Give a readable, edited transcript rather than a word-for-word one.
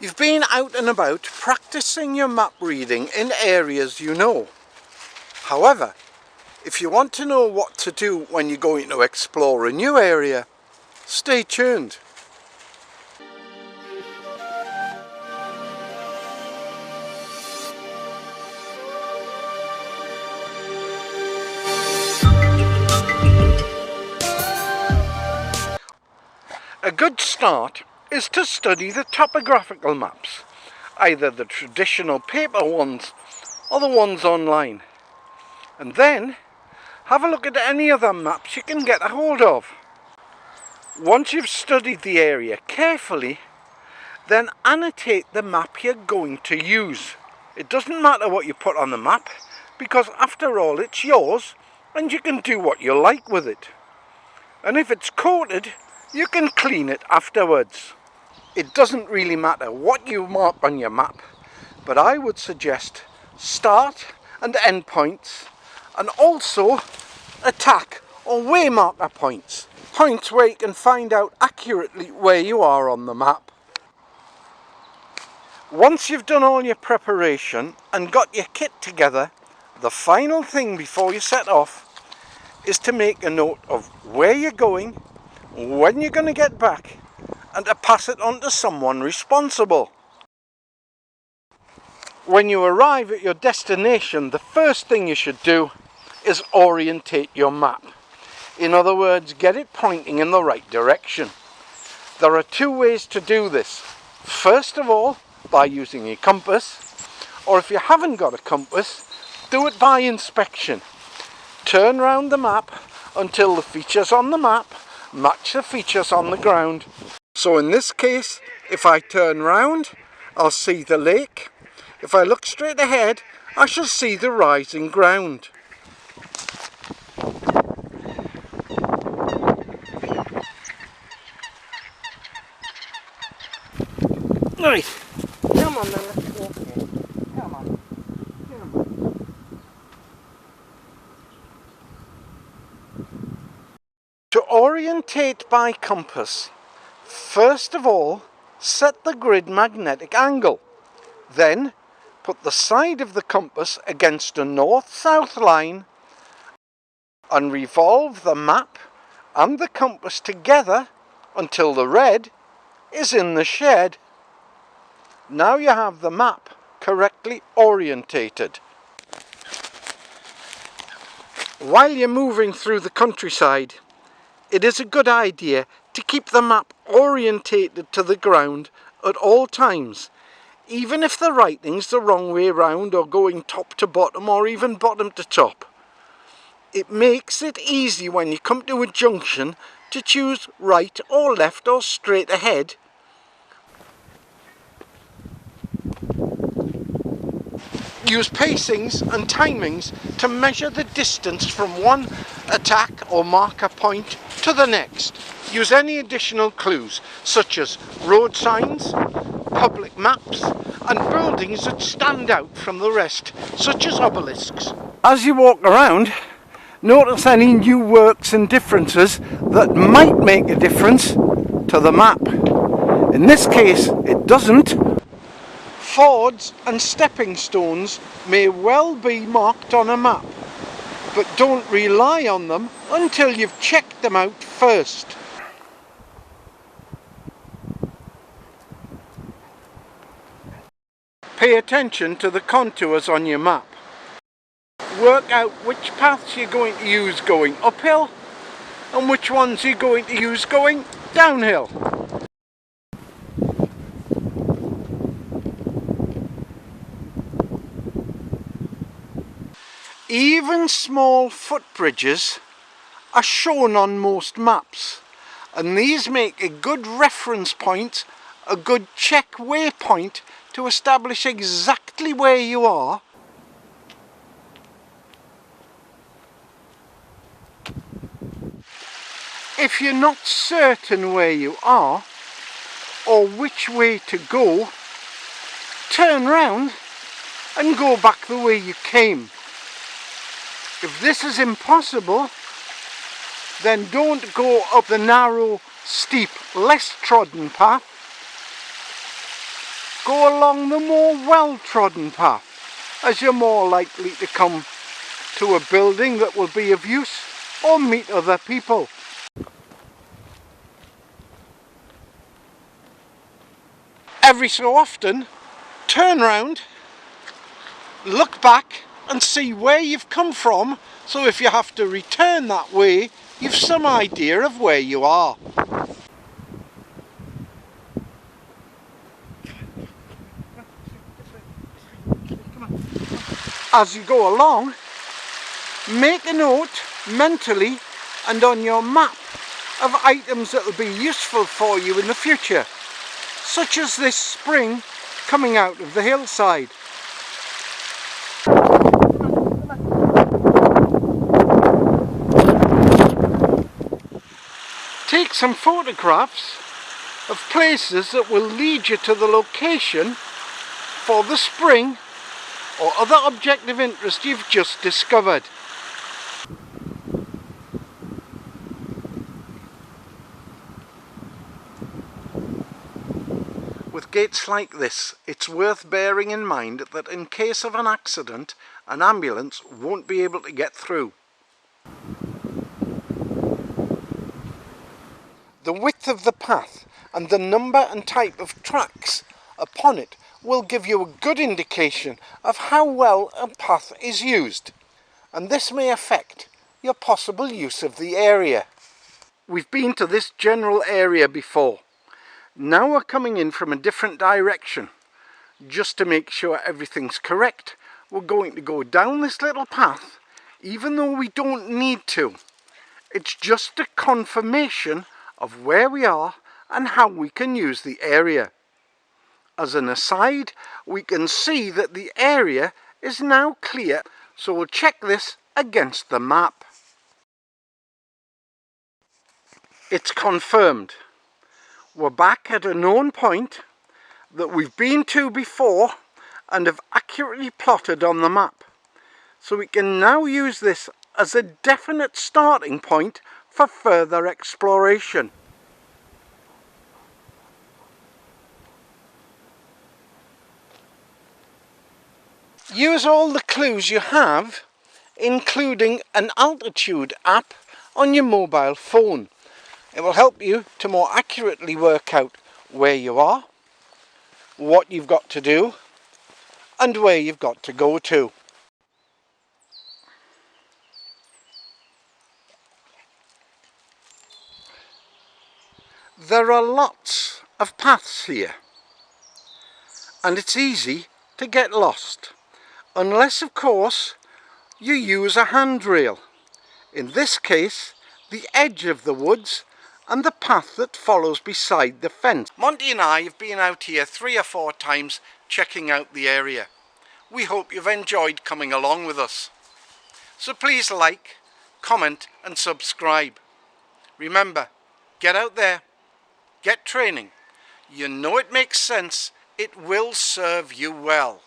You've been out and about practicing your map reading in areas you know. However, if you want to know what to do when you're going to explore a new area, stay tuned. A good start is to study the topographical maps, either the traditional paper ones or the ones online. And then have a look at any other maps you can get a hold of. Once you've studied the area carefully, then annotate the map you're going to use. It doesn't matter what you put on the map, because after all it's yours and you can do what you like with it. And if it's coated, you can clean it afterwards. It doesn't really matter what you mark on your map, but I would suggest start and end points, and also attack or waymarker points. Points where you can find out accurately where you are on the map. Once you've done all your preparation and got your kit together, the final thing before you set off is to make a note of where you're going, when you're going to get back, and to pass it on to someone responsible. When you arrive at your destination, the first thing you should do is orientate your map. In other words, get it pointing in the right direction. There are two ways to do this. First of all, by using a compass, or if you haven't got a compass, do it by inspection. Turn round the map until the features on the map match the features on the ground. So in this case, if I turn round, I'll see the lake. If I look straight ahead, I shall see the rising ground. Right, come on then, let's go. Come on. To orientate by compass, first of all, set the grid magnetic angle. Then, put the side of the compass against a north-south line and revolve the map and the compass together until the red is in the shed. Now you have the map correctly orientated. While you're moving through the countryside, it is a good idea to keep the map orientated to the ground at all times, even if the writing's the wrong way round or going top to bottom or even bottom to top. It makes it easy when you come to a junction to choose right or left or straight ahead. Use pacings and timings to measure the distance from one attack or marker point to the next. Use any additional clues such as road signs, public maps and buildings that stand out from the rest, such as obelisks. As you walk around, notice any new works and differences that might make a difference to the map. In this case, it doesn't. Fords and stepping stones may well be marked on a map, but don't rely on them until you've checked them out first. Pay attention to the contours on your map. Work out which paths you're going to use going uphill and which ones you're going to use going downhill. Even small footbridges are shown on most maps, and these make a good reference point, a good check waypoint to establish exactly where you are. If you're not certain where you are or which way to go, turn round and go back the way you came. If this is impossible, then don't go up the narrow, steep, less trodden path. go along the more well-trodden path, as you're more likely to come to a building that will be of use or meet other people. Every so often, turn round, look back and see where you've come from, so if you have to return that way, you've some idea of where you are. As you go along, make a note mentally and on your map of items that will be useful for you in the future, such as this spring coming out of the hillside. Take some photographs of places that will lead you to the location for the spring or other object of interest you've just discovered. With gates like this, it's worth bearing in mind that in case of an accident, an ambulance won't be able to get through. The width of the path and the number and type of tracks upon it will give you a good indication of how well a path is used, and this may affect your possible use of the area. We've been to this general area before. Now we're coming in from a different direction. Just to make sure everything's correct, we're going to go down this little path, even though we don't need to. It's just a confirmation of where we are and how we can use the area. As an aside, we can see that the area is now clear, so we'll check this against the map. It's confirmed. We're back at a known point that we've been to before and have accurately plotted on the map. So we can now use this as a definite starting point for further exploration. Use all the clues you have, including an altitude app on your mobile phone. It will help you to more accurately work out where you are, what you've got to do, and where you've got to go to. There are lots of paths here, and it's easy to get lost, unless of course you use a handrail. In this case, the edge of the woods and the path that follows beside the fence. Monty and I have been out here 3 or 4 times checking out the area. We hope you've enjoyed coming along with us. So please like, comment and subscribe. Remember, get out there, get training. You know it makes sense, it will serve you well.